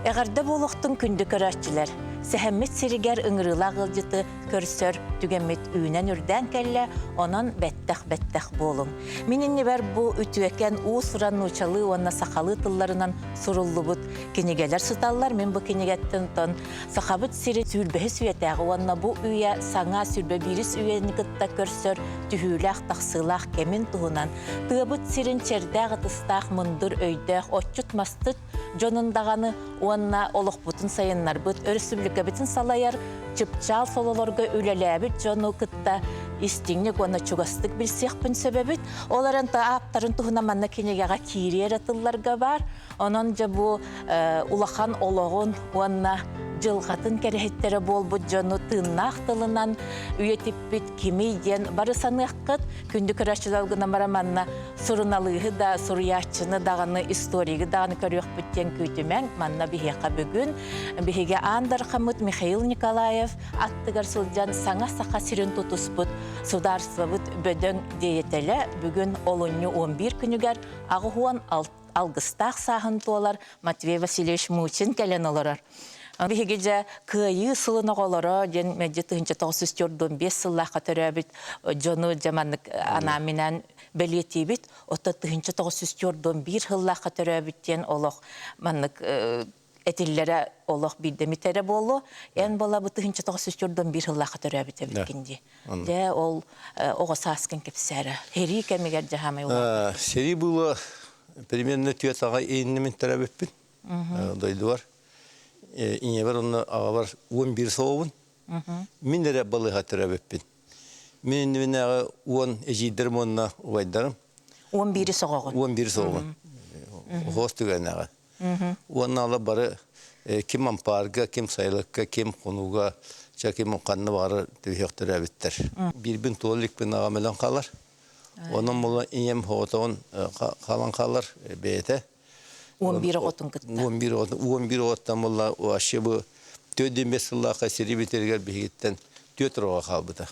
Эғарда болуқтың күнді көрәтчілер. Сәхәммет серігер ұңырыла ғылжыты көрсөр түгеммет үйінен үрден кәлі, онан бәттәқ болың. Менен бәр бұ үтіөкен ұсыран ұчалы онна сақалы тылларынан сұрулы бұд. Кенегелер сұталар, мен бұ кенегеттін тон. Сақабыт сері сүрбәхі сүйетәғі, онна бұ үйе саңа сүрбә біріс үйені күтті көрсөр түхіләқ тақсылақ кемін тұғынан. Тығыбыт серін чердәғі тыстақ мұндыр өйдәқ, отчут мастыт, жонындағаны онна олық бұтын сайынлар бұд, өрісіблігі бітін салайар, чыпчал сололорға өлеләбіт жону күтті истинник оны чугастык білсеқпін сөбәбіт. Оларын аптарын тұғына манна кенегеға кирер атылларға бар. Онын жа бұ улахан олығын онна жылғатын кәрехеттері бол бұд жону тыннақ тылынан үйетіп біт кемейден бары саныққыт күнді көрәшілалғына мараманна сұрыналығы да сұрыячыны дағаны историяғы дағаны көрек бүттен көйтімен манна бігеқа бүгін бігеге андар қамыт Михаил Николаев аттығар сылжан саңа сақа сирен тұтыс бұд сударство бұд бөдің дейетелі бүгін олынны 11 күнігер ағуан алғыстақ сағын туалар Матвей Васильевич Мучин кәлен оларар. Бігеге күйі сылыны қолары, ден мәді 1945 сыллаққа төрәбіт, жону жаманлық анаминан бәлетейбіт, ота 1941 сыллаққа төрәбіттен олық манлық әтелері олық білдемітері болу, ән бола бұ 1941 сыллаққа төрәбіт әбіткенде. Де ол оғаса асқын кепсәрі. Хері кәмегер жағамай олар. Сері бұлы примерно түйет аға енінмен төрәбітпін, дойды бар. İne var onun ağa var 11 soğun. Minlere balığı hatırabıppın. Min ne ağa 10 ecidirm onunla uvaydarım. 11 soğun. 11 soğun. Hostu gene ağa. Onun ala barı kim amparga, kim sayılıkka, kim konuga, kim okanlı varı tüyhektirabıttır. Birbin tolik bin ağa melan kalır. Onun mola inem hoğutağın kalan kalır beyete. 11 otun kıttı. 11 ottan valla o aşı bu 4-5 yılla seri biterger bihitten 4 roğa kalbıda.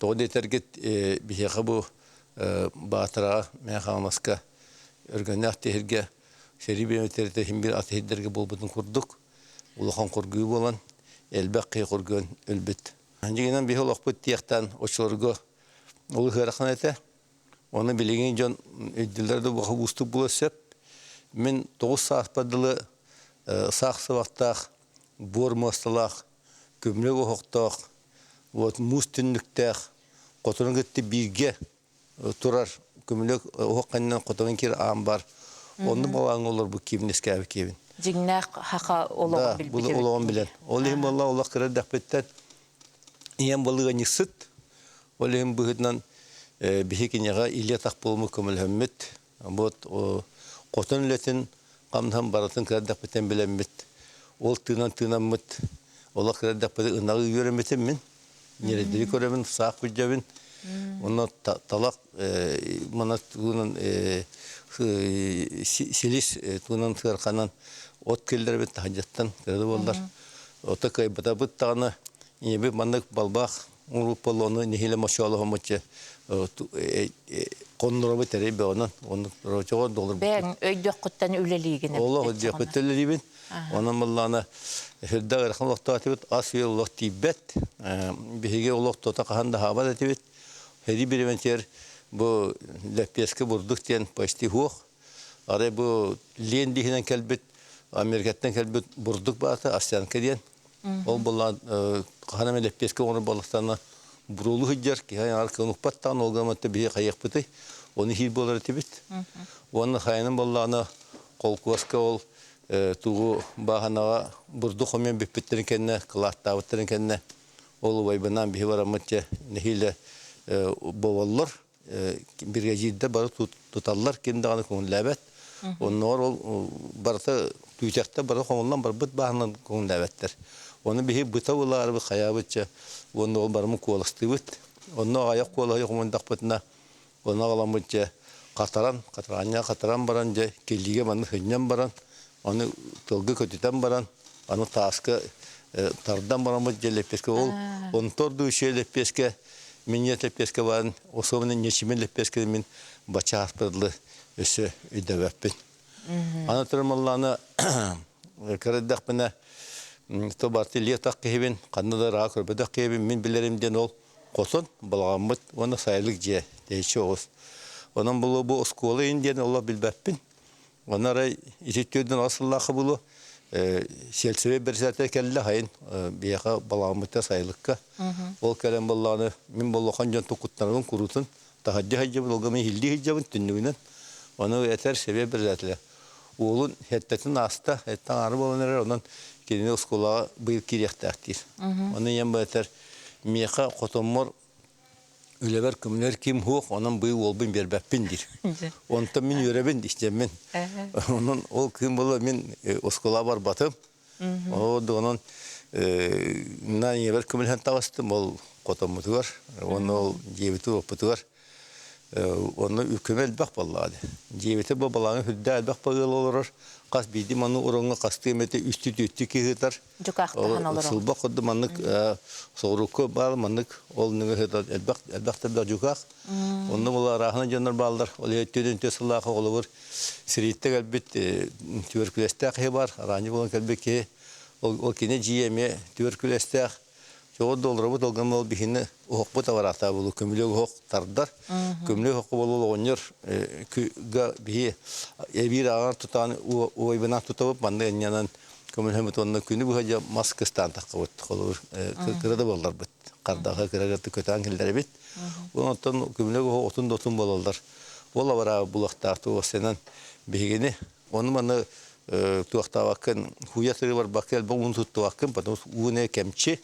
Doğru tergit bihe bu batıra mekanmaska örgünek tehirge seri biterde hem bir atehirge bulbudun kurduk. Ulukan kurguyu bolan elbette kurgun ölbüt. Ancak bihe lokbut diyekten oçlarga ulu hırakın ete. Onu bilgin can ödüllerde bu ustuk bulasıp men 9 saat padılı sağsı vaxtaq, bor mastılaq, kömlek oxuqtaq, mustünlüktaq, qotunun gitti birge turar, kömlek oxuqqandan qotunun kir ağam var. Onu balağın olur bu kevin eski kevin. Cignak haqa olağın bilbidi. Bu olağın bilen. Olayım valla olaq kırar daqbetten. İyem balığa nixsit. Olayım бұғыдынан bihekinyağa ilya taq bolmu kömülhemmet. Qotan ületin qamdan baratın kırdak biten bilenmit. Ol tığınan mıt. Ola kırdak biten ınağı göremetim min. Nerediri göremin, sağ büccemin. Ona talak mana tığınan silis tığınan tığarkanan ot kelder bit hacattan kırdı bollar. Ota kaybata bit tağına yine bir manlık balbaq Urupalı onu nihile maşallah amaçı konura biter be onun roçoğun dolur. Ben öydük kuttan üleliğine. Allah öydük kuttan üleliğine. Onun mallana hırda ırkın loktatibet asya loktibet bihige loktotak handa hava etibet. Hedi bir eventer bu lepyeske burduk diyen paşti huq. Ara bu lendihinen kelbet Amerika'dan kelbet burduk batı asyan kediyen. Ol bolan hanım lepyeske onu balıklarına burulu hıccar ki hayal arka unukpattan olgamatta bir kayak bıtı. Onu hil bolar etibet. Onun hayanın ballarına kolkuvaska ol tuğu bahanağa burduk hemen bipetlerin kendine kılat davetlerin kendine ol vaybanan bir var amatça nehile bovallar bir gecede barı tutallar kendi anı konulabet. Onlar ol barıta tüyecekte barı konulan barı bıt bahanan konulabetler. Onu bir bıtavılar bir kayabetçe onu ol barımı kolastıbıt. Onu ayak kola yokumun dakpatına onu alamışça kataran baranca kelliğe manı hıncam baran onu tılgı kötüten baran onu taskı tardan baramızca lepeske ol onu torduğu şey lepeske minyet lepeske varan o soğunun neşimin lepeske min baça haspadlı öse ödevepin. Anlatırım Allah'ına кырдак бина то барты летак кебен, каннада рак көрбөдак кебен мен билеримден ол косон балгамыт, оны сайлык же дейчи оғыз. Онан бу оскола инден олла билбеппин. Онара итеттөдөн асыллакы булу селсебе бир сәте келле хайын бияка балгамытта сайлыкка. Ол келен балланы мен боллохан жон тукуттарын курутун тахаджы хаджы болгамы хилди хиджабын түннүгүнөн. Оны этер себе бир сәтле. Олун хеттетин аста, хеттен ары боланыр, онан келіне осколаға бұйып керектәктір. Оны ен бәтер меқа қотомор үлебер күмлер кем хуқ, онан бұйып олбын бербәппін дир. Онтан мен өребін іштеммен. Ол кім болы мен оскола бар батым. Онан ебер күмілген тағыстым, ол қотомытығар, оны ол жебіті опытығар. Оны үкім әлбәқ балады. Жебеті бұл балаңы хүдді әлбәқ бағыл олырыр. Қас бейді маңы ұрыңы қасты еметі үсті-түтті кегітар. Жүкақтаған олырыр. Сылбақ құдды маңық соғырықы бар маңық ол нүгі әлбәқтар да жүкақ. Оны бұл арағына жанар балдар. Ол еттеден төсіллақы олығыр. Сиреттік әлбет тюберкулестәқ бар. Арағыны болын кәлбекке. Ол кене жиеме тюберкулестәқ. Жоғы долырабы долғамы ол бігіні ұқпы таварата болу, көмілі ұқ тардар. Көмілі ұқпы болу оңыр бігі әбір ағар тұтаны ойбынан тұтабып, банда әнянан көмілі әмет онына күні бұға маскыстан таққа бұд. Кырады болдар бұд. Қардағы кырағырды көтан келдері бет. Онықтан көмілі ұқ отын-дотын болалдар. Ол авара бұлақтақты оғасынан бігіні. Оны маны туақтавақын хуятыры бар бақел бұл ұн тұттуақын, потому что уыне кәмче.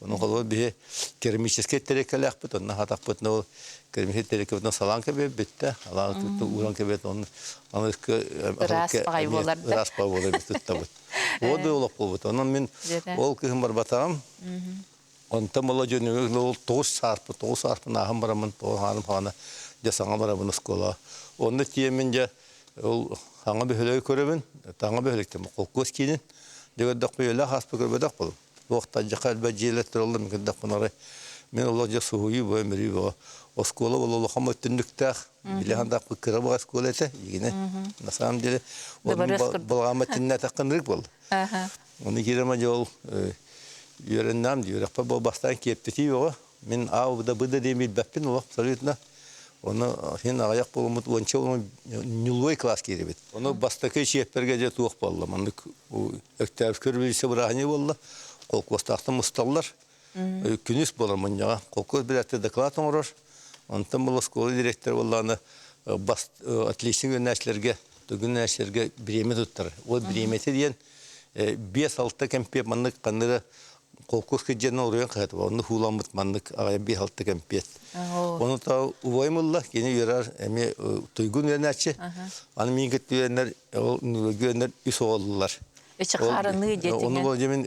Onun kolu bir kermiçeske terekelek bit, onun hatak bit ne kermiçe terekelek bit salan kebe bitti, Allah tuttu uran kebe onun anıskı ras paybolar bit tuttu bit. O da olak bit. Onun min ol kızım var batam. On tam ola jönü ol toz sarpı nahım baramın toz hanım hana jasanga baramın skola. Onu tiyemince ol hanga bir höley körebin, tanga bir hölekte kokos kinin. Degedak böyle hasbe köbedak bol. Вохта жакал бажилет роллы микин дапнары. Мен олжа сууй бо мери бо. Оскола боло хамат түндүктах. Билеханда кыра бо оскола эте. Игине. На самом деле болгамат тинне такынрык бол. Оны кирема жол йөреннам дийрек бо бастан кептити бо. Мен аубда быда демил баппин ол абсолютно. Оны сен аяк болмут онча нулой класс керебет. Оны бастакы шепперге же туак болду. Маны өктөп көрбүлсе бурахне болду. Колкостақты мұсталар, күніс болар мұнjağa. Колкос бір әтті доклад оңырыр. Онтан бұл школа директор болғаны отличный өнәшілерге, түгін өнәшілерге біреме тұттыр. Ол біреметі дейін 5-6 кәмпе маңнық қандыры колкос кеджені орайын қағады. Оны хуламыт маңнық ағайын 5-6 кәмпет. Оны та ұваймылла, кені үйерар әме түгін өнәші. Аны мен кетті өнәр үс оғылылар. Эчқарыны детиген. Оны бол жемин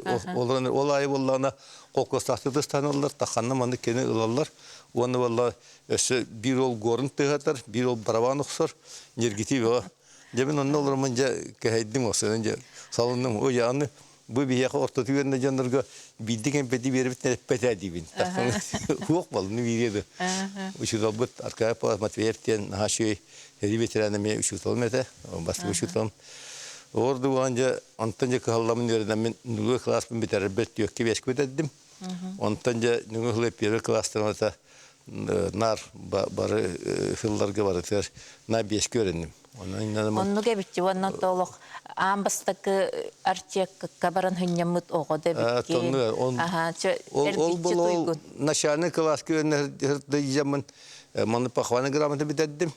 ол айы боллана колкостақты станалар, тақанна маны кені ылалар. Оны болла өсі бір ол горын тығатар, бір ол барабан ұқсар, нергети беға. Жемин оны олар мұнжа кәйдім осы. Салынның о яғыны бұл бейеқі ортаты көрінді жанларға білдіген бәді берібіт нәліппәті әдейбін. Хуық балыны береді. Үшітал бұд, арқая палас Матвеевтен, Нахашуй, ветеранами үшітал мәті, басты үшіталым. Orada onca ontanca kahallamın yerden ben nüve klasın biter bet yok ki beş kötüdüm. Ontanca nüve bir klastan ata nar barı hıllarga barıtır. Na beş görendim. Onu gebitçi onu toluk ambastakı arçek kabaran hınyamut oğu da bitti. Aha, ergitçi duygun. Naşanı klas görenler diyeceğim. Manı pahvanı gramata bitirdim.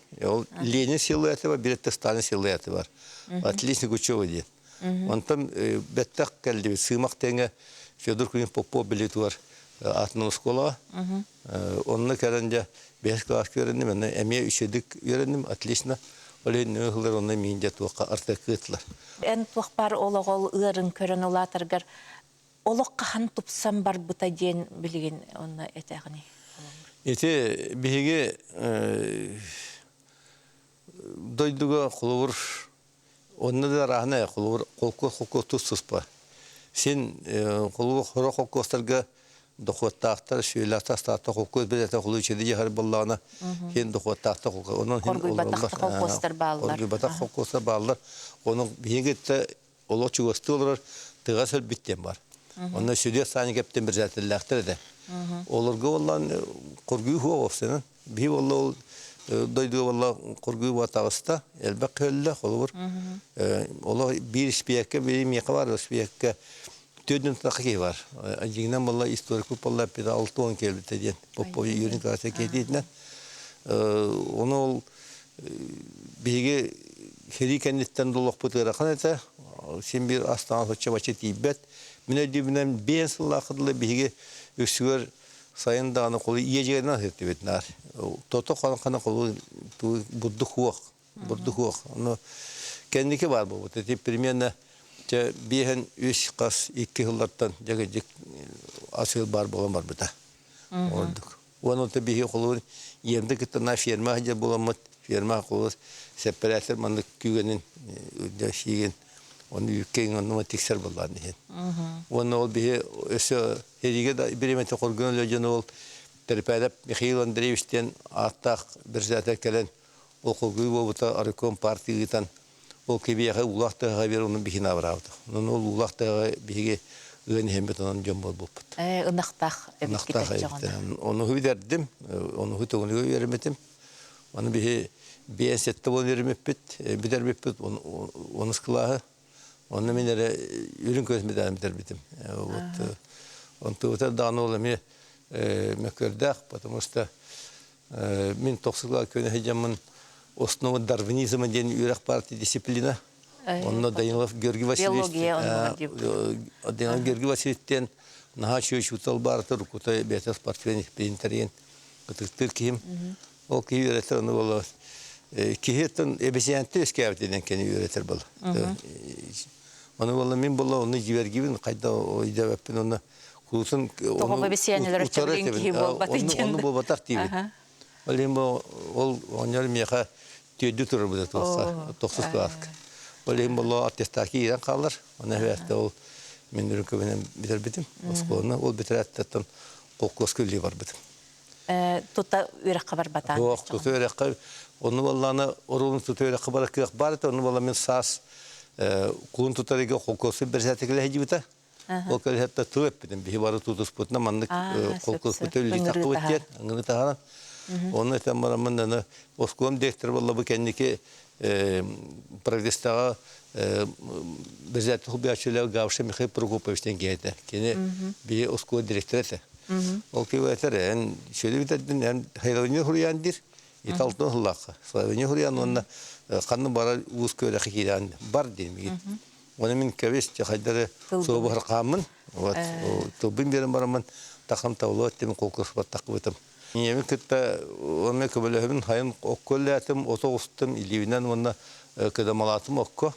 Lenin silüeti var, bir de Stalin silüeti var. Отлично учёва дед. Он там беттак келди, сымак теңе Федор Куин Попов билет бар. Атның школа. Онны келенде 5 класс көрендім, мен эме үшедік көрендім, отлично. Олен нөхлер онны менде туаққа артықытлар. Эн туақ бар олығол ырын көрін олатыргар. Олық қахан тупсан бар бұта ден білген онны этәғіне? Эте беге дойдуға құлығыр Онны да рахна қолқы тұссызпа. Сен қолғы қора қолқостарға дұқуаттақтар, шөйлақтастақта қолқөз білетті қолы үшеді жехар болағына сен дұқуаттақта қолқы. Қоргүй батақты қолқостар бағылар. Қоргүй батақ қолқостар бағылар. Оның бейгетті оло чугасты олар тыга сөлбиттен бар. Онна сүдө саны кептен бир затыллактыр да. Оларга боллан коргуу хоопсенен. Би болло дойду болло коргуу батагыста элбек көллө холбур. Оло бир спиякка бир мека бар спиякка төдөн такы бар. Жигнен болло историк болло бир 6-10 келбите ден. Попо юрин караса кетидинен. Onu bihe herikeninden doluk pıtıraqan ete sen bir astana soçça başı tibet mine dibinen ben sılaqıdlı bihe üksüger sayın dağını kolu iyeceğinden hertibetler toto kana kolu buddu huaq onu kendiki var bu teti примерно bihen 3 qas 2 yıllardan jagajik asıl bar bolan var bita olduk onu da bihe kolu Yemde kitana firma haja bulamut firma qo'z separator manlık kügenin de şeyin onu yükeyin onu tekser bollardı hen. Onu ol bir öse herige de bir mete qorgun löjen ol terpelep Mikhail Andreevичтен аттак bir zata kelen okugu bobuta Arkom partiyitan o kebiye ulaqta haber onun bihina bıraktı. Onu ulaqta bihige ön hembeton jombol boput. Inaqtaq Onu hüderdim, onu hütogunu vermedim. Onu bir sette bol vermepit, bidermepit onu skılahı. Onu minere ürün közmeden bidermedim. Он тута данолами мекердах, потому что мин токсыгла көне хеджамын основа дарвинизма ден үрәк партия дисциплина. Онно Данилов Георгий Васильевич. Данилов Георгий Васильевичтен наха чөч утал бартыр кутай бетас партияны принтерин. Кытыктыр ким. Ол ки үйрәтер аны бола. Кихеттен эбесиянты өскәвден кен үйрәтер бол. Аны бола мин бола оны җибәргибен кайда ойда вәппен оны кулсын Тоғым эбесиянләр чәбрен ки болбаты җен. Оны болбатар тиби. Ол оннар меха төйдү туры бу токсыз каsk. Олем боло аттестаки иран калыр. Аны вәсте ол мен үркөбенен битер битим. Осконы ол битерәттен коккос көлли бар битим. Тута үрәк бар бата. Ох, тута үрәк. Оны болланы орун тута үрәк бар кык бар. Оны болла мен сас кун тутарыга коккосы бер сәтекле һәҗибита. Ол көлһәттә туып битим. Би бары тутус путна маннык коккос бүтөлли тактып иткән. Аңгы таган. Оны тәмаман аны оском директор болла бу кенники прогресстага безәт хубиячылар Гавша Михаил Прокоповичтен гәйде. Кене би оско директоры. Ол кебәтер эн шөйле битәдән эн хайраны хурияндир. Италтын хуллакка. Славяне хуриян онна канны бара үз көрә хикидан бар димги. Оны мин кәвес хәдәре собыр камын. Вот тобин берем барамын тахам тавлот тем колкос баттакыбытым. Yemek kitta onu kabulehbin hayın okkollatım otogustum ilivinden onu kadamalatım okko.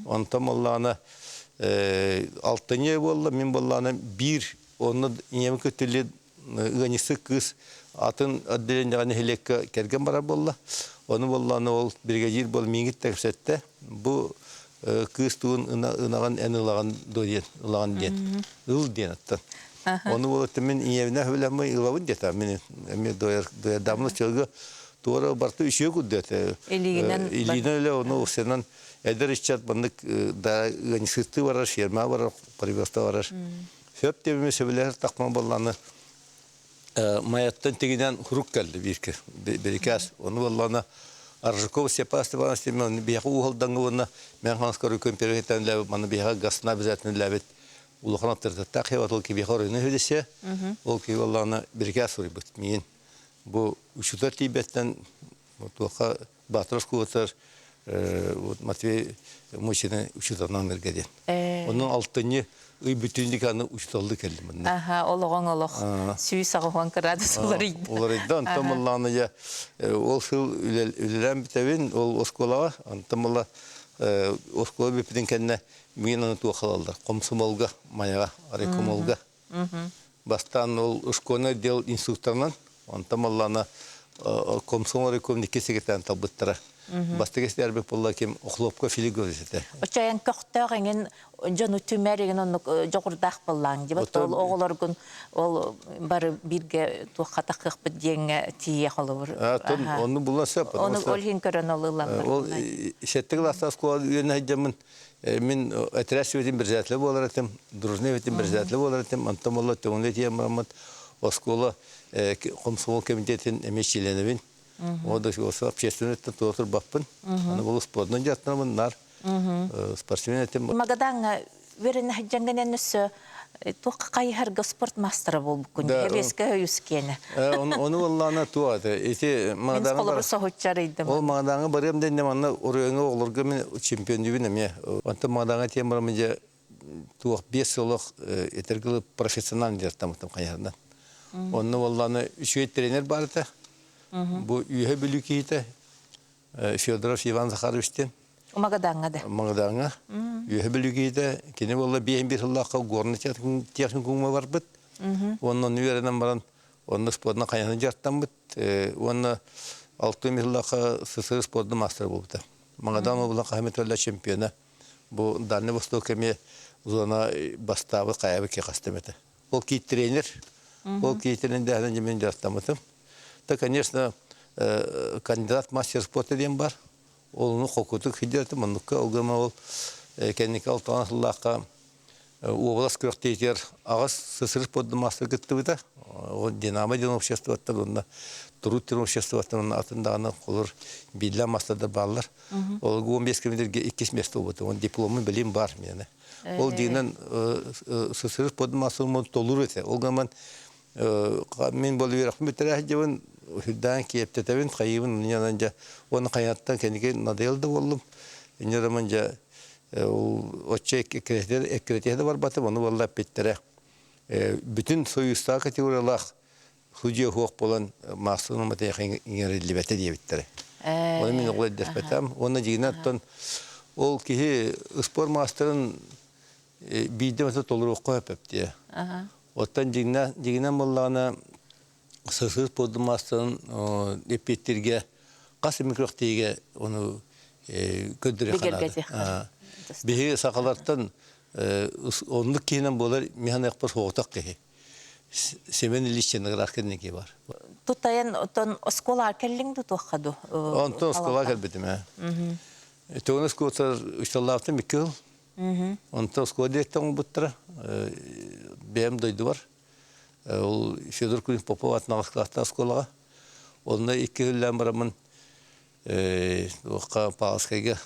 Ontam Allah'ına altıncı bolla min bollana bir onu yemek kitteli ıganisi kız atın adlarından helek kergen bara bolla. Onu bollana ol birgecil bol mingit teksette bu kız tuğun ınagan enılagan doyen ılagan diyen ıl diyen attan. Onu bulup men evine hülemay ılavın deta men doyar damlı çılgı doğru bartı üçe güddete. Elinden öyle onu senin eder içat bandık da ganisıtı var şerma var paribasta var. Hep de meseleler takma ballanı mayattan tegiden huruk geldi birikas. Onu vallana Arjukov sepastı bana istemen bir uğuldan ona men hanskar kompüterden lav bana bir gasna bizatın lavet. Улуханаттырды тахеватыл ки бихорыны хөдесе, ол ки валланы бирге соры битмейин. Бу учута тибеттен туаха батырс куатар Матвей Мучины учутанан бергеден. Onun алтыны ый бүтүндүк аны учуталды келдим. Аха, олоғон олоқ. Сүй сағуан кырады солар иді. Олар иді, антамалланы я ол сыл үлелен битевин, ол осколаға, антамалла оскола бепиден кенне мен аны туақалалды. Комсомолга, маяға, арекомолга. Бастан ол ушконы дел инструкторнан, антамалланы комсомол рекомникесегетен талбыттыра. бастыгестер бек болла кем охлопка филигозете. Очаян көқтөғенген жону түмәреген оны жоғырдақ боллаң деп ол оғыларгын ол бары бирге туқата қықпыт деңе тие қолы бір. Оны буласа, Оны олхин көрін олылан бір. Ол шеттік ластас қуа үйені хайджамын. Мен әтірәс өтін бір зәтлі болар әтім, дұрызны өтін бір зәтлі болар әтім, антам олла төңілі тием мұрамат, оскола қомсуол комитетін әмес челеневін. Ода осы общественеттен туатыр баппын. Аны бұл спортынан жаттынамын, нар спортсмен әтім. Магадан верен хайджанген өсі туққа қайырғы спорт мастера бол бүкін, хевеске өйіскені. Оны олланы туады. Мен сқолы бір соғытчар едім. Ол мағдаңы барым дәнем, аны орыяңы олырғы мен чемпион дүйін әме. Онты мағдаңы тем барым жа туақ 5 солық етергілі профессионалын жаттамыттым қайырынан. Оны олланы 3 тренер барды. Бұл үйе бүлі кейті. Федоров Иван Захаровичтен. Магадаңа да. Магадаңа. Үйе бүлі кейті. Кені олла бейін бір ұллаққа горны техник күңі бар бұд. Оның үйерінен баран, оның спортына қайаны жарттан бұд. Оны 6 миллаққа СССР спортны мастер болыпты. Магадан оллаққа Хамитолла чемпионы. Бұл Дальний Восток әме зона бастабы қайабы ке қастаметі. Ол кейт тренер. Ол кейтерінде әден жемен жарттамытым. Да, конечно, кандидат мастер спорта дем бар. Олны хокутук хидертим, оннукка олгама ол кенники алтанасыллаққа область көқтейтер ағас СССР спортны мастер кітті бұда. Ол Динамо ден обществоттар, онна Турут обществоттар, онна атындағына қолыр билла мастердар балар. Ол 15 кемдерге 2 место бұды. Он дипломы білім бар мені. Ол дейінен СССР спортны мастер толыр өте. Олгаман мен болу ерақпын бітірі әжевін Хүддан кептетевин қайыбын ұнянанжа оны қайнаттан кәнеге наделді болым. Үнераманжа отча эккретеді бар батып, оны болла петтері. Бүтін союстағы категориялақ хүдия хуақ болан мақсының матаяқ еңерелі бәті дебіттері. Оны мен оғылай дәспәтам. Оны жегінаттан ол кейі спор мастерын бейді мәті толыр оққа өпіпті. Оттан жегінен боллағына СССР спорт мастeren епеттерге қасы микроқтеге оны көддіре қанады. Беге сақаларттан ондық кейінен болар механ әқпар соғытақ кеге. Семен Ильиченің рақкеріне ке бар. Тұттайын отын оскола аркеліңді тұққаду? Онтын оскола кәлбетім. Тоғын осколатар үшталлаftın 2 yıl. Онтын оскола директен бұттыра. Бәйім дойды бар. Ол Федор Кулин Попов атына қасқылақтан осколаға. Олына 2 yılдан барамын оққа Пағаскайға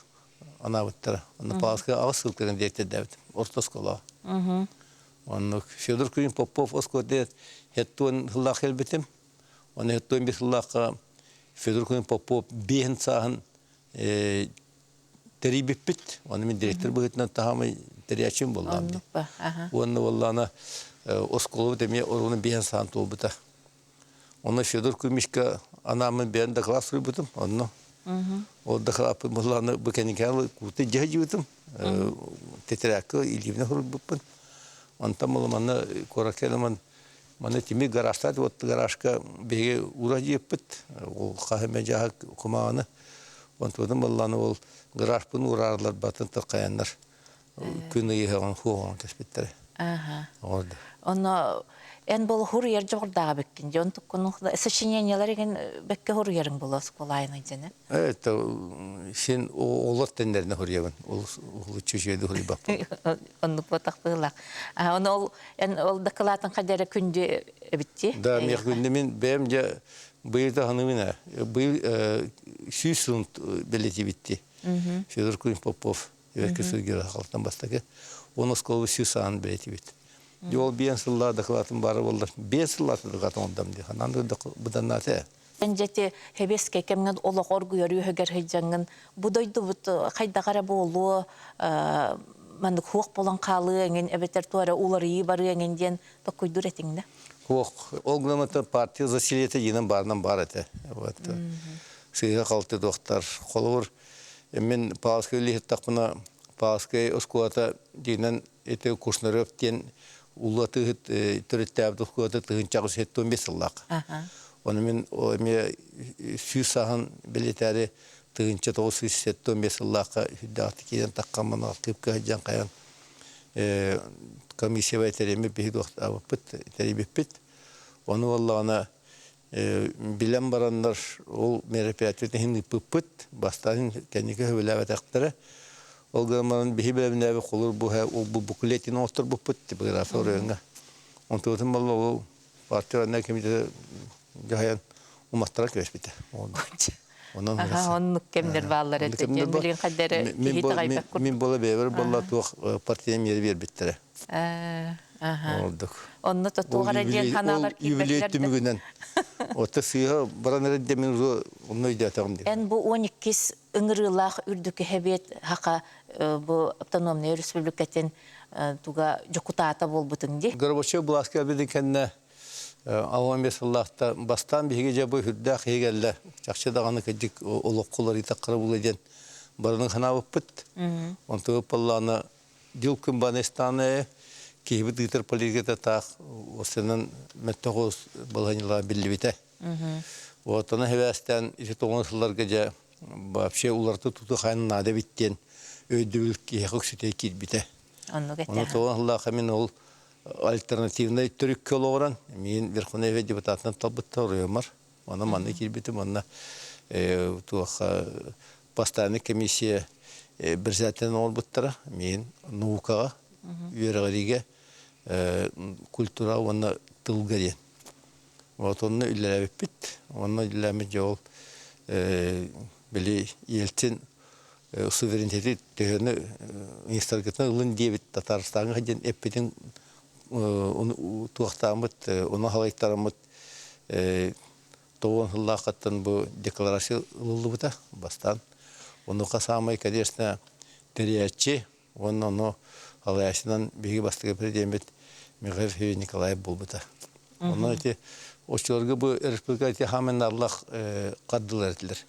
ана бұттыра. Оны Пағаскайға ағыз сылқырын директен дәбітім. Орта осколаға. Оны Федор Кулин Попов осколады хеттуын хыллақ елбетім. Оны хеттуын бір хыллаққа Федор Кулин Попов бейін сағын тәрі беппет. Оны мен директор бұғытынан тағамы тәрі әчен болам. Оны болланы осколу деме оны бейін сағын тол бұта. Оны Федор Кулмишка анамын бейін дақылап сұры бұтым. Оны ол дақылап болланы бұкәнекәлі күті жағы бұтым. Тетірәкі илгівіне құрыл бұппын. Онтан болы маны қоракелі маны теме гаражтады. Отты гаражқа беге ұра жеппіт. Ол қағымен жағы құмағаны. Онтан болланы ол гараж бұны ұрарлар батын тұрқаянлар. Күні еғаған хуғаған кәспеттері. Орда. Оны en bol huryer jordağa bekkin. Jon tukkunun сочинениялар еген бекке huryerin bola skolayn ejene. Evet, sen oğlat denlerine huryerin. Ol çöşeydi hurye bak. Onu pataqtılaq. Onu ol dakılatın kadere kunde bitti. Da meh gündemin bemce bıyırda hanımına bıyır süsün beleti bitti. Fedor Kulin Popov evvelki sözgürü halktan bastaki. Onu skolu süsün beleti bitti. Yol bir yıllar dakılatın barı oldu. 5 yıllar dakılatın ondan diye. Anandı budan nate. Bence hebeske kemgen olaq orguyor yüheger hejangın. Bu doydu bu kayda qara bolu mandık huq bolan qalı ingen ebeter tuara uları barı ingen tokuydur etinde. Huq olglamata partiya zasiliyete yinen barından bar ete. Вот. Sıyga qaltı doktor qolur. Men Pağaskaylı hittaqına Pağaskay oskuata dinen ete kursnaröpten улаты төрөттәбді көті тұғынчағы сетті 15 сыллақ. Оны мен сүй сағын білетәрі тыгынча 975 ыллака хүддәгәт киен таккаман алып кәҗән каян комиссия вайтереме бихи вакыт абыпт терибеппит. Оны валлана билен барандар ол мероприятиене хинди пыппыт бастан кенеке хөвләвә тактыры. Ол гаман бихи беләнәбе кулыр бу буклетин остыр буппыт типография орыгы. Он тотым балла ол партияна кемите жаян умастырак бит. Онан он кемдер баллар эткен билген кадәре хит гайбак күр. Мин бола бевер болла тух партия мер бер биттер. Олдук. Онны тотугара ден каналар кибетлер. Юбилей Ота сыйга бараныр демен онны да тагым ди. Эн бу 12 ыңырылах үрдүк хебет хака бу автономный республикатын туга жокутата болбутун ди. Горбачев буласка бидикенне Аллах Аллахта бастан биге жабы хүрдәк егелле. Чакчы даганы кедик олоққулар итаққыры булыден барының ханабып бит. Онты Алланы дил Күмбанистаны кибит гитер полигета так осынын меттогос балганила билбите. Вот аны хевестен иши тоңсыларга жа вообще уларты туту ханын ада биттен өйдүл кийек сите китбите. Аны тоңсылар хамин ол альтернативный түрік көлоғыран. Мен Верховный депутатынан талбытта ұрыйымар. Оны манны келбетім, оны постоянный комиссия бір зәттен ол бұттыра. Мен наукаға, үйерғариге, культура, оны тылғарен. Вот оны үлләбіп бит. Оны үлләмі жол білі елтін суверенитеті түйені инстаргетіне ұлын дейбіт Татарстанға қаден әппетін туақтамыт, оны халайттарымыт тоғын хыллақаттан бұл декларация ұлылы бұта бастан. Оны қасамай, конечно, терриячи, оны халаясынан беги бастығы президент Михаил Николаев бұл бұта. Оны өте, очыларға бұл республикаты хамен Аллах қаддылар етілер.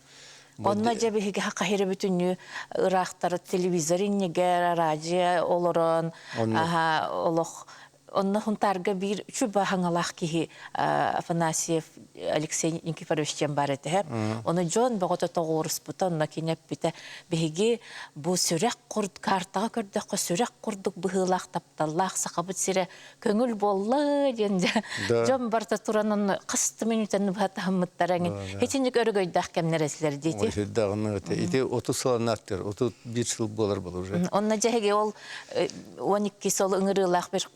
Онна жабы хиге хақахиры бүтінні ұрақтары телевизор иннегер, радио олырын, олық. Онна хунтарга бир чуба хангалах кихи Афанасьев Алексей Никифоровичтен бар эте. Оны жон багота тоғырыс бұта, онна кенеп біте беге бұ сүрек құрд картаға көрдіққа сүрек құрдық бұғылақ тапталлақ сақабыт сире көңіл болы денде. Жон барта туранын қысты минутаны бұғата хаммыттараңын. Хетінік өрігөйдақ кәмнересілер дейті. Ой, дағыны өте. Ете 30 салан ақтыр, 31 жыл болар бұл уже. Онна жәге ол 12 сол ыңырылақ бір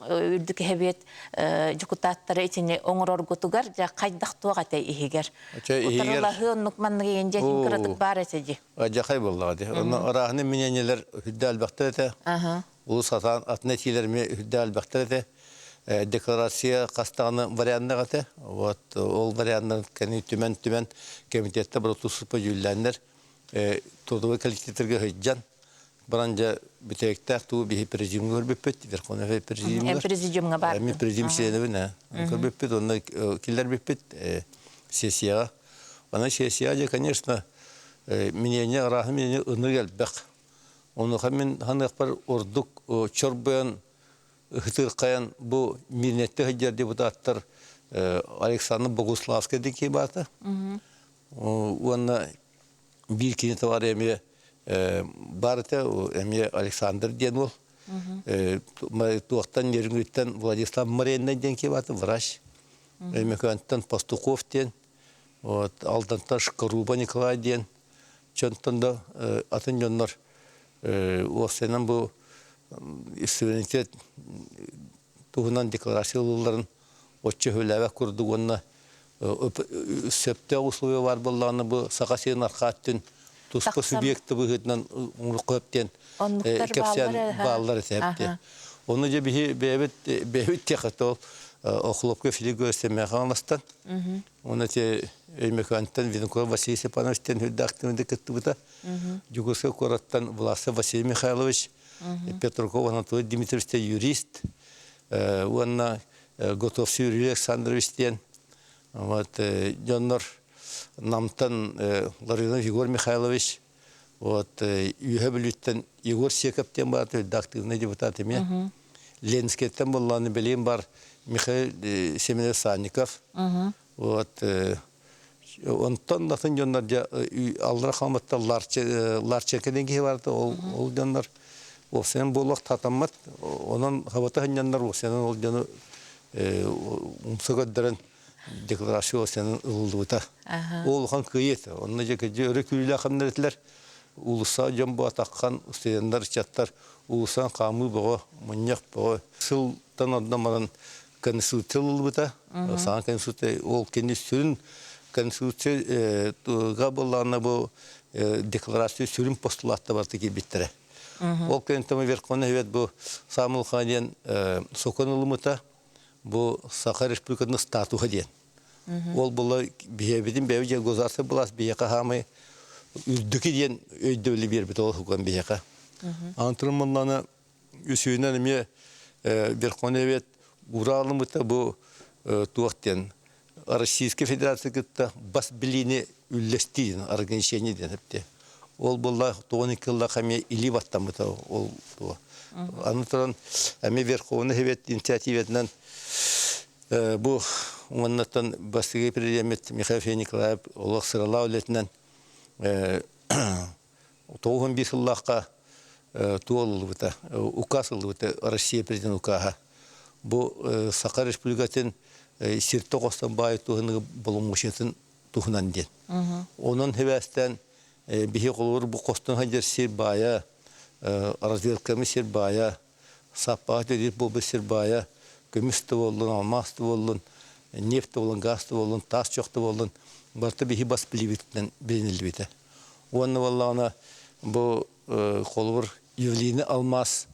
үрдік хебет депутаттары итине оңорор гутугар жа кайдак тугата игер. Отарлахы оннукманны генде хинкратык бар этеди. Ажакай болду. Оны арахны мененелер хүддәл бактырды. Ул сатан атнетилерме хүддәл бактырды. Декларация кастаганы вариантны гаты. Вот ол вариантны кени түмен комитетте бир тусып жүлләннәр. Тодовы коллективтерге хыҗҗан. Баранжа битектер ту бихи президиум көрбөппөт, Верховный президиум. Президиумга бар. Мен президиум членебине. Көрбөппөт, онда киллер беппет сессияга. Ана сессияга, конечно, мнение рахмение ыныргелбек. Оны хамен ханық бар ордук чорбоян хытырқаян бу минетте хыджар депутаттар Александр Богуславский деки баты. Оны bir kineti var emi barıta emi Alexander diyen ol. Tuğaktan yeringütten Vladisław Marien'den diyen ki batı vraş. Emi köntten Pastukov diyen. Aldantan Şkaruba Nikolay diyen. Çöntten de atın yönler. O senin bu suverenitet tuğunan deklarasyalıların oçça höleve kurdu onunla söpte условия var bullarını bu sakasının arkattın tuspı sübiyekti bu hıdından köpten kepsen bağlıları tepti. Onu da bir bebet tekatı ol okulupka fili göstermeye kalmastan. Onu da mekantan Vinokov Vasiliy Stepanovич'ten hüddaktığını dikkattı bu da. Yugoslav Korat'tan Vlasa Vasiliy Mikhailovich, Petrokov Anatoly Dimitrievich jurist, onunla Gotovsy Yuriy Aleksandrovich diyen. Вот Джоннор Намтан Ларинов Егор Михайлович, вот Юхабилюттен Егор Секоптен бар, активный депутат име. Ленскеттен болланы билем бар Михаил Семенов Санников. Вот Ondan da jonlar Allara kalmatta larçekeden ki vardı ol jonlar o sen bolak tatammat onun havata hanyanlar o senin ol jonu umsagaddaren deklarasyon senin ıldıvıta. Ol kan kıyet. Onunla jörü külüyle kanlaretiler ulusa jombo atakkan usteyanlar çattar ulusan kamu bağı manyak bağı sıltan adamadan konstitusiyon ıldıvıta. Sana konstitusiyon ol kendi sürün konstitusiyon gaballarına bu deklarasyon sürüm postulatta vardı ki bittire. Ol kendime ver konu evet bu Samul Haniyen sokanılımıta bu Sakarya Respublikası'nın statuhu diyen. Ol bula bihebetin bevce gozarsa bulas biyaka hamı üzdükü diyen öydövlü bir bit ol hukan biyaka. Antrenmanlarına üsüyünden emiye bir konu evet uralımıta bu tuğakten Российская Федерация кытта бас билини үллестиин организация ден хепте. Ол булла 12 жылда хаме или ваттамыта ол то. Анытыран эме верховный совет инициативатынан бу оннаттан бастыгы президент Михаил Николаев олох сыралау летинен 91 жыллакка туолубута указ ылыбыта Россия президент указа. Бу Сакар Республикатын сиртті қостан бай туғыны болуңғышетін туғынан ден. Onun hevəstən bihi qolur bu qostun hacer sir baya, разведкамı sir baya, sapağıt edip bu sir baya, kömüstü olun, almastı olun, nefti olun, gaztı olun, tas çoxtu olun. Bartı bihi bas bilibitinden bilinildi bite. Onu vallağına bu qolur yevliğini almaz,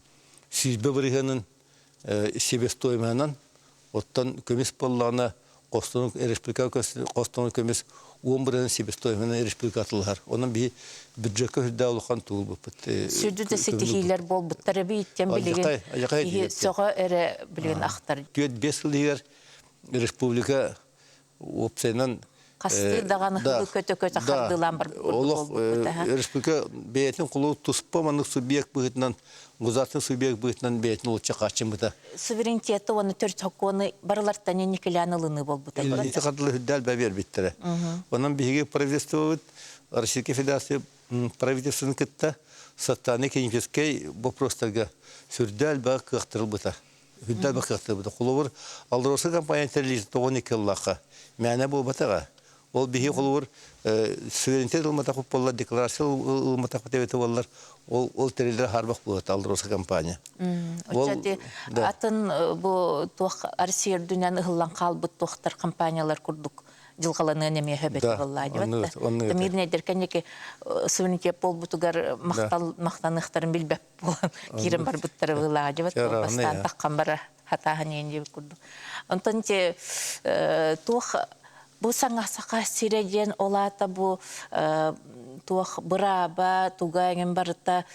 süzbe bırığının sebestoymanın Оттан көмес боллана Костонук республика Костонук көмес 11 себестоймана республикатылар. Onun bir büdceke hüdde olğan tuğul bu. Sürdü de setihiler bol buttara bir itten bilegen. Soğa ere bilgen aktar. 5 yıl республика opsenan Kastı dağanı hılı kötü xardılan bir республика beyetin kulu tuspamaнык субъект быгытынан Гузатын субъект быгытынан бейтин улча качымыта. Суверенитеті оны төр чоконы барлартан еникелен ылыны бол бұта. Ити қадылы хүддәл бәбер биттірі. Онан бігі правительство бұд, Российская Федерация правительствоның кітті саттаны кенепескей вопростарға сүрдәл бәг қықтырыл бұта. Хүддәл бәг қықтырыл бұта. Құлы бұр алдыросы компания тәрлейді 12 ыллаққа. Мәне бұл бұтаға. Ол бігі құлы бұр суверенитет ылмата құп болар, декларация ылмата құп тәветі болар. Ол терелер харбақ болады алдыросы компания. Очады атын бұл Россия дүнен ұғылан қалбыт тоқтар компаниялар күрдік жылғаланы әнеме хөбеті болады. Демиріне деркен еке суверенитет бол бұтығар мақтанықтарын білбәп болан керім бар бұттары ұғылады. Бастан таққан бара хатағын енде күрдік. Онтан те тоқ бұл саңа-сақа сиреген олата бұл туах браба тугайын барыта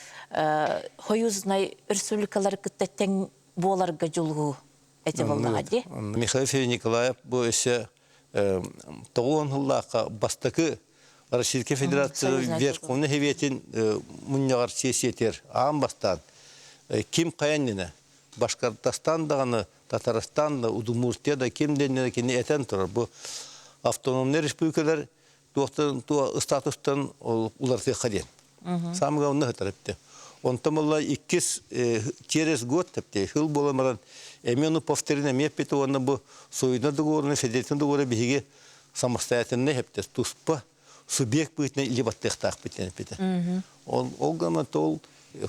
хоюзнай республикалар кыттен боларга жолгу эти волнади. Михаил Николаев бу эсе тоғын хыллақа бастакы Российская Федерация верховный советин муньягар сесиетер ам бастан ким каяннина Башкортостан даганы Татарстан да Удмуртия да ким денне кини этен турар бу автономный республикалар туа статустан улар текаден. Самыга онны хатарапты. Онтамалла 2 через год тапты. Хыл боламаран эмену повторина меппете онны бу союзный договорны федеративный договоры биге самостоятельный хепте туспа субъект бытны или баттыктак битен бите. Ол гаман тол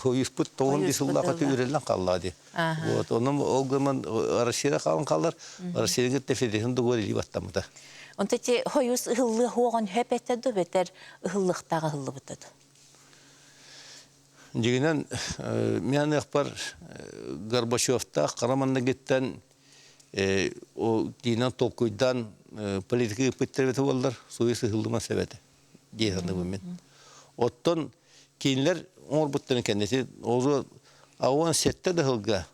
хоюспут тоон бисыллака үрелен каллады. Вот onun ол гаман Россияда калган калдар. Россияга федеративный договор или баттамыда. Онта те хоюс ыллы хоған хөпетеді бетер ыллықтағы ыллы бұтады. Дегенен, мен ақпар Горбачевта қараманна кеттен дейінен толкойдан политика өпеттербеті болдар, союсы ыллыма сәбәті. Дейсанды бұмен. Оттан кейінлер оңыр бұттаны кәндесі, оғы ауан сетті де ылға,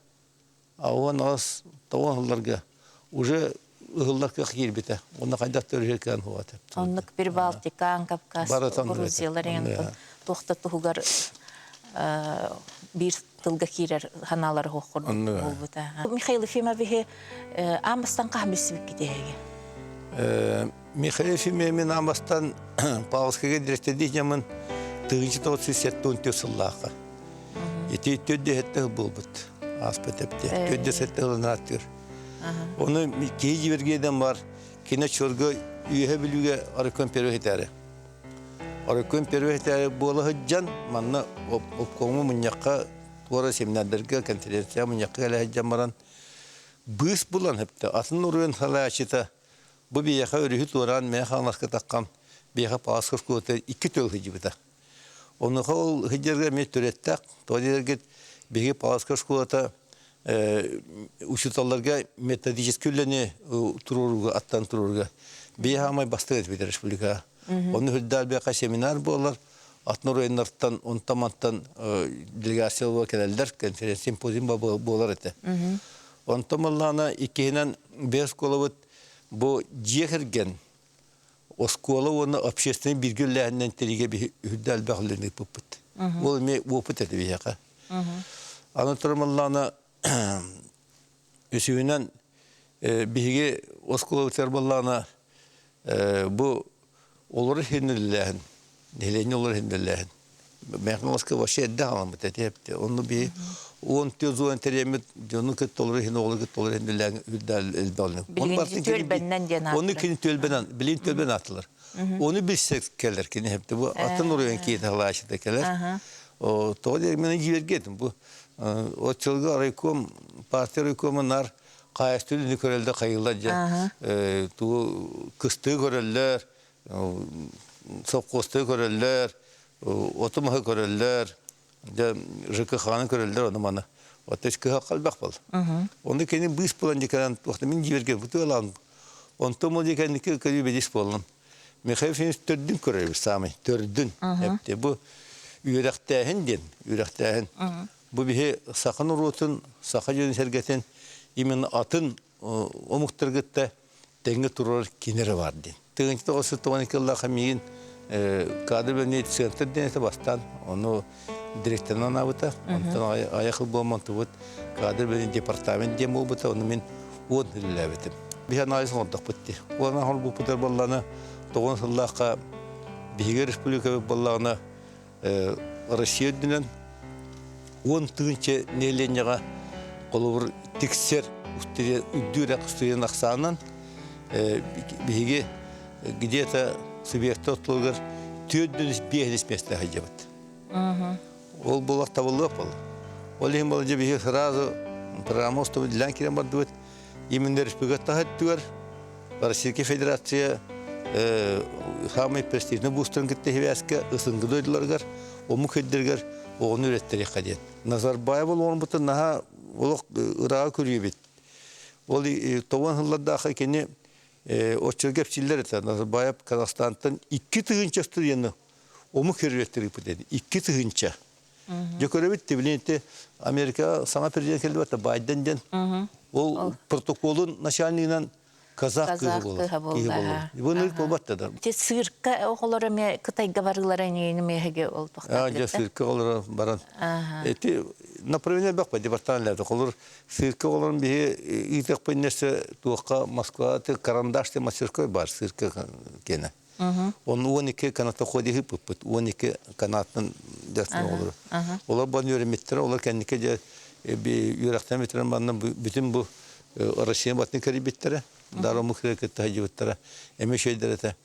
ауан ағыз тауан ылларға, уже ылларга кирбите. Онда кайдак төрөкөн хуат. Оннук бир Балтикан, Кавказ, Грузиялар эң токтотугар бир тылга кирер ханалар хоккор болбута. Михаил Ефимович амстан кахмисбик китеге. Михаил Фимеmin амастан Павловская директорды ямын тыгынчы 97 сыллаqa. Ити төдде хетте булбут. Аспетепте. Төдде сетте ланаттыр. Оны кейji бергеден бар. Кине чорга үйе билүгө арыкон перөһетәре. Арыкон перөһетәре болы хыҗан манна опкому мынякка тора семинардарга конференция мынякка әле хыҗан баран. Быс булан хепте. Асын урын халачыта. Бу бияха өрүһүт уран мен ханласка таккан. Бияха паскыр көтө 2 төл хыҗыбыта. Оны хол хыҗырга мен төреттәк. Тодергет бияха паскыр көтө учиталларга методически үллене туруруга аттан туруруга. Бияха май бастырып бит республика. Оны хүддәл бияха семинар болар. Атнур районнардан онтаматтан делегациялар келелдер, конференция симпозиум болар эте. Онтамаллана икенен бес коловут бу жехерген оскола оны общественный биргелләреннән териге хүддәл бәхләрне пупут. Ул ме опыт эте бияха. Аны тормаллана үсүнән биге оскола тербаллана бу олар хиннелләһен Нелене олар хиннелләһен. Мәхнәскә ваше дәһәм бетәтепте. Оны би 10 тезуен теремет җаны кет толыр хин олар кет толыр хиннелләһен үддәл элбалны. Оны кин төлбәнән, билин төлбән атылар. Оны билсек келер кин хепте бу атын урыган кит халашыда келер. О тоды мен җибергәдем бу. О чылга райком, партия райкомнар кайыстырды көрелдә кайылда. Ту кысты көрәлләр, Сопкосты көрәлләр, отымы көрәлләр, ЖКХны көрәлләр оны мана. Отышкы калбак бул. Оны кені бис булан дикән вакытта мин җибергән бу тулан. Онты мул дикән ки кәби бедис булган. Михаил Финис төрдүн көрәбез самый, төрдүн. Хәпте бу үрәктәһен дин, үрәктәһен. Бу бихе сакын урутын, сака җөн сәргәтен именно атын омуктыргытта тәңге турар кинере бар дин. Тыгынчы 92 елда хамиин кадр бәне центр денете бастан, оны директорнан абыта, онтан аяқыл болманты вот кадр бәне департамент дем болбыта, оны мен 10 ләбетим. Бихе анализ ондак битти. Оны хол бу путер балланы 9 еллака биге республика балланы Россия динен 10 тыгынчы неленега колубур тиксер үстүрө үдүрө кыстыгын аксанан биге где-то субъекты отлогар түйөддүнүс бейхелес месте хаджабыт. Ол болақ табылы опал. Ол ең болы жебе сразу программа ұстабы дилан керен бардыбыт. Именно республикатта хаттуар Российская Федерация хамай престижный бустырын кетті хевеске ысыңғы дойдыларгар, омы көддергер оғын үреттері қаден. Назарбаев ол оғын бұты наға олық ұраға көрі бет. Ол 9 жылларда ақы кені Оччыл кепчиллер это Назарбаев Казахстантан 2 тыгынча студияны ому көрүлөттүрү бутеди. 2 тыгынча. Жокөрөбүт тибленте Америка сама президент келди бата Байденден. Ол протоколун начальнигинен казак кызы болду. Буну болбатты да. Те сырка оголор эме Кытайга барылар немеге ол тохта. Я сырка оголор баран. Эти направление бак по департаменту оголор сырка оголорун бие итек пеннесе туакка Москва те карандашты мастерской бар сырка кене. Он 12 канатта ходи пут 12 канаттын дәстен оголор. Олар бан йөрметтер, олар кеннике же би юрактан метрен бандан бүтүн бу Россия батны карибеттер. Дару мухрекет таҗибеттер. Эме шейдерете.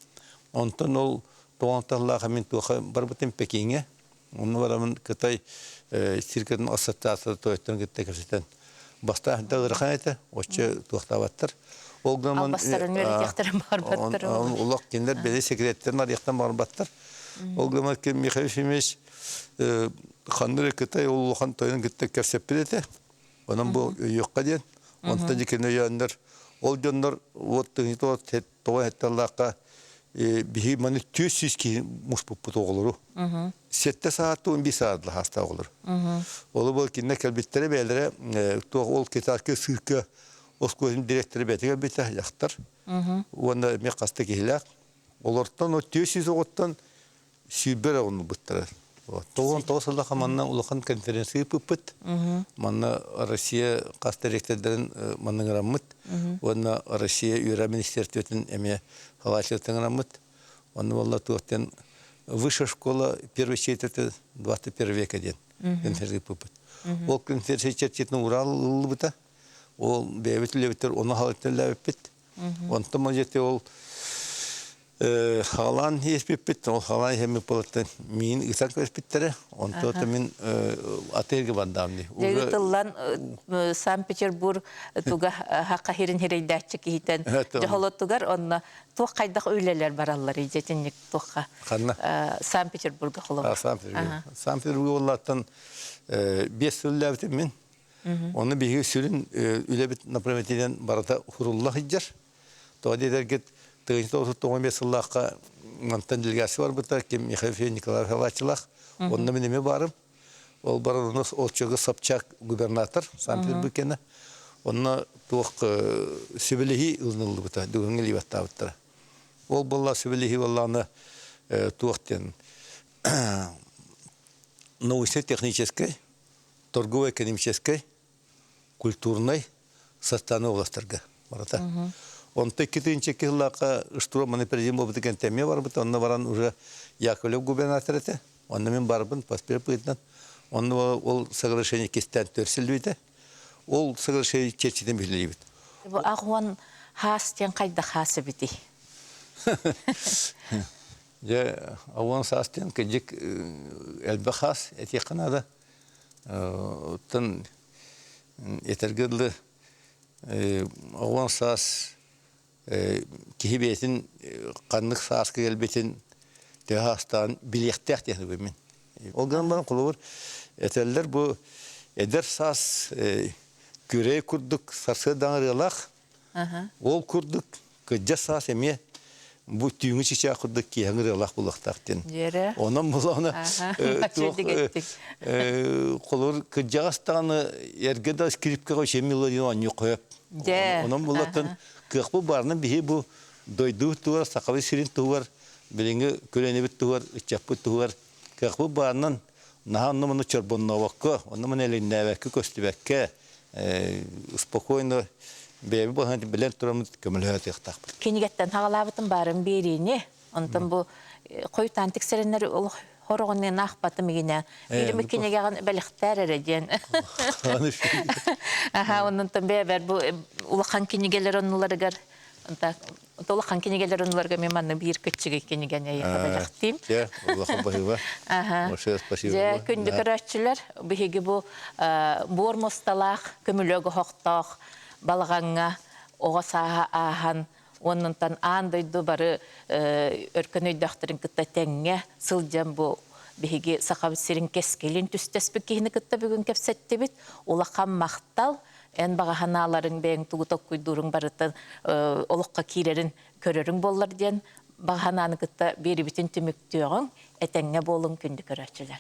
Онтон ол тоғанталлаға мен туға бар бутын Пекинге. Оны барамын Кытай сиркетін ассоциациясы тойттан кетті кәсеттен. Баста дағырхан еті, очы туақтабаттыр. Албастарын өретектірін бар баттыр. Олақ кендер бәлі секреттерін арияқтан бар баттыр. Олғаман кен Михаил Фимиш қандыры Кытай олуған тойын кетті кәсеп білеті. Онын бұл үйеққа ден. Онтан жекен өйендер. Ол жондар тоға әтталлаққа биһи маны 200 ки муспуппут оголору. Сетте саатты 11 саатла хаста оголор. Олу бол кинне келбиттере белере ол кетаркы сыркы оскозин директоры бетиге бите яктар. Онда ме касты килак. Олортан 200 оготтан сибер оны буттара. Тоғын тоғысылда қаманна улахан конференция пыппыт. Манна Россия қастаректердерін манның раммыт. Онна Россия үйра министерстветін әме халашылықтың раммыт. Онна болла туақтен высшая школа первой четверти 21 века ден конференция пыппыт. Ол конференция четвертінің Урал ұлыбыта. Ол бәйбетілі оны халаттен ләбіппет. Онты мәжетте ол халан еспеппет, ол халан еміп болатын мен ұсан көспеттері, онты оты мен атырғы бандамды. Жегі тыллан Санкт-Петербург туға хаққа херін херейдәтчі кейтен жағылыттығар, онына туқ қайдақ өйлелер баралар, ежетінік туққа. Санкт-Петербург'a құлы. Санкт-Петербург олаттан 5 сүлі ләбітім мен. Оны бейгі сүлін үләбіт направлениеден барата хұруллах иджар. Тоға дедергет 1995 жыллаққа мантан делегация бар бұта, кем Михаил Николай Халачылақ. Онына мен еме барым. Ол барын ол чөгі Собчак губернатор Санкт-Петербург'ені. Онына туық сөбелігі ұлынылды бұта, дүгіңі леватта бұттыра. Ол болла сөбелігі болланы туықтен научно-технической, торгово-экономической, культурной составной областарға барата. Он текетинче киллака штура маны президент болбыты кентеме бар бут, онна баран уже Яковлев губернатор эте. Онна мен барбын паспорт быйтан. Онна ол соглашение кестен төрсилбейте. Ол соглашение чечиден билебит. Бу агван хастен кайда хасы бити. Я агван хастен кежик элбахас эти канада. Тан этергелде агван сас кихибетин каннык сааскы келбетин төхастан билектек технобемен. Олган баран кулур этеллер бу эдер саас күрей курдук сарсы даңырылах. Ол курдук кыджа саас эме бу түйүңү чича курдук кияңырылах булактактен. Онан буланы кулур кыджагастаны эргеда скрипкага шемилодино аньюкоп. Онан булатын кыхпы барны бихи бу дойду туар, сакавы сирин туар, билинги көлөнебит туар, ичаппы туар. Кыхпы барнын наханны мыны чорбонновакка, оны мыны элиннәвәкке көстүбәкке, спокойно бәйбі болған білен тұрамыз көмілі өтіқтақ. Кенігеттен хағалабытын барын беріне, онтын бұл қой тантик сәрінер хорғынның ақпатым егіне, берімі кенегеған бәліқтер әреден. Онтын бәйбір бұл ұлақан кенегелер оныларығар, ұлақан кенегелер оныларыға меманны бір күтчіге кенеген әйіқі бәліқтейм. Ұлақан бахыға. Күнді көрәтшілер, бұхеге бұл бормосталақ, көмілігі хоқтақ, балғанға оға саға ахан, онынтан андойду бары өркөн өйдақтырын кытта тәңге сылжан бұл беге сақабы сирин кескелін түстеспі кейіні кытта бүгін кепсетті бит, олақан мақтал, ән бағаханаларын бәйін тұғытық күйдурың барытын олыққа кейлерін көрерің болар ден, бағахананы кытта бері бітін түміктіғын әтәңге болың күнді көрәтшілер.